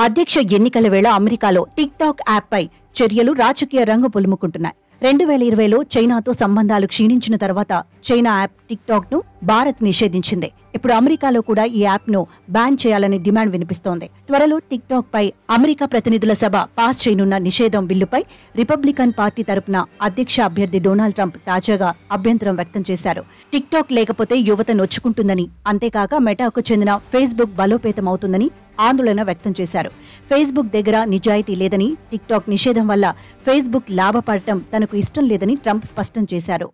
అధ్యక్ష ఎన్నికల వేళ అమెరికాలో టిక్ టాక్ యాప్పై చర్యలు రాజకీయ రంగు పులుముకుంటున్నాయి. 2020లో చైనాతో సంబంధాలు క్షీణించిన తర్వాత చైనా యాప్ టిక్ టాక్ ను భారత్ నిషేధించింది. ఇప్పుడు అమెరికాలో కూడా ఈ యాప్ ను బ్యాన్ చేయాలని డిమాండ్ వినిపిస్తోంది. త్వరలో టిక్ టాక్ పై అమెరికా ప్రతినిధుల సభ పాస్ చేయనున్న నిషేధం బిల్లుపై రిపబ్లికన్ పార్టీ తరపున అధ్యక్ష అభ్యర్థి డొనాల్డ్ ట్రంప్ తాజాగా అభ్యంతరం వ్యక్తం చేశారు. టిక్ టాక్ లేకపోతే యువత నొచ్చుకుంటుందని, అంతేకాక మెటాకు చెందిన ఫేస్బుక్ బలోపేతమవుతుందని ఆందోళన వ్యక్తం చేశారు. ఫేస్బుక్ దగ్గర నిజాయితీ లేదని, టిక్ టాక్ నిషేధం వల్ల ఫేస్బుక్ లాభపడటం తనకు ఇష్టం లేదని ట్రంప్ స్పష్టం చేశారు.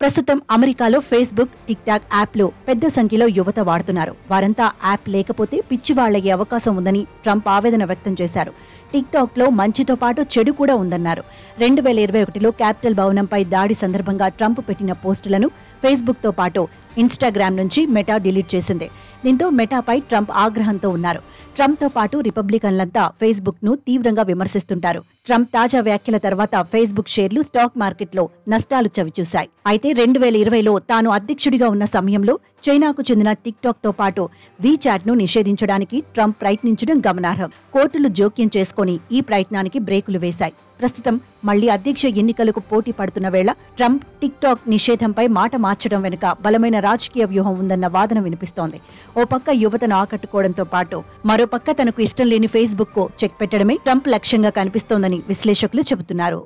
ప్రస్తుతం అమెరికాలో ఫేస్బుక్, టిక్ టాక్ యాప్లు పెద్ద సంఖ్యలో యువత వాడుతున్నారు. వారంతా యాప్ లేకపోతే పిచ్చివాళ్లయ్యే అవకాశం ఉందని ట్రంప్ ఆవేదన వ్యక్తం చేశారు. టిక్ టాక్ లో మంచితో పాటు చెడు కూడా ఉందన్నారు. 2021లో క్యాపిటల్ భవనంపై దాడి సందర్భంగా ట్రంప్ పెట్టిన పోస్టులను ఫేస్బుక్ తో పాటు ఇన్స్టాగ్రామ్ నుంచి మెటా డిలీట్ చేసింది. దీంతో మెటాపై ట్రంప్ ఆగ్రహంతో ఉన్నారు. ట్రంప్ తో పాటు రిపబ్లికన్లంతా ఫేస్బుక్ ను తీవ్రంగా విమర్శిస్తుంటారు. ట్రంప్ తాజా వ్యాఖ్యల తర్వాత ఫేస్బుక్ షేర్లు స్టాక్ మార్కెట్లో నష్టాలు చవిచూశాయి. అయితే 2020లో తాను అధ్యక్షుడిగా ఉన్న సమయంలో చైనాకు చెందిన టిక్ టాక్ తో పాటు వీచాట్ ను నిషేధించడానికి ట్రంప్ ప్రయత్నించడం గమనార్హం. కోర్టులు జోక్యం చేసుకుని ఈ ప్రయత్నానికి బ్రేకులు వేశాయి. ప్రస్తుతం మళ్లీ అధ్యక్ష ఎన్నికలకు పోటీ పడుతున్న వేళ ట్రంప్ టిక్ టాక్ నిషేధంపై మాట మార్చడం వెనుక బలమైన రాజకీయ వ్యూహం ఉందన్న వాదన వినిపిస్తోంది. ఓ పక్క యువతను ఆకట్టుకోవడంతో పాటు మరో పక్క తనకు ఇష్టం లేని ఫేస్బుక్ కు చెక్ పెట్టడమే ట్రంప్ లక్ష్యంగా కనిపిస్తోందని విశ్లేషకులు చెబుతున్నారు.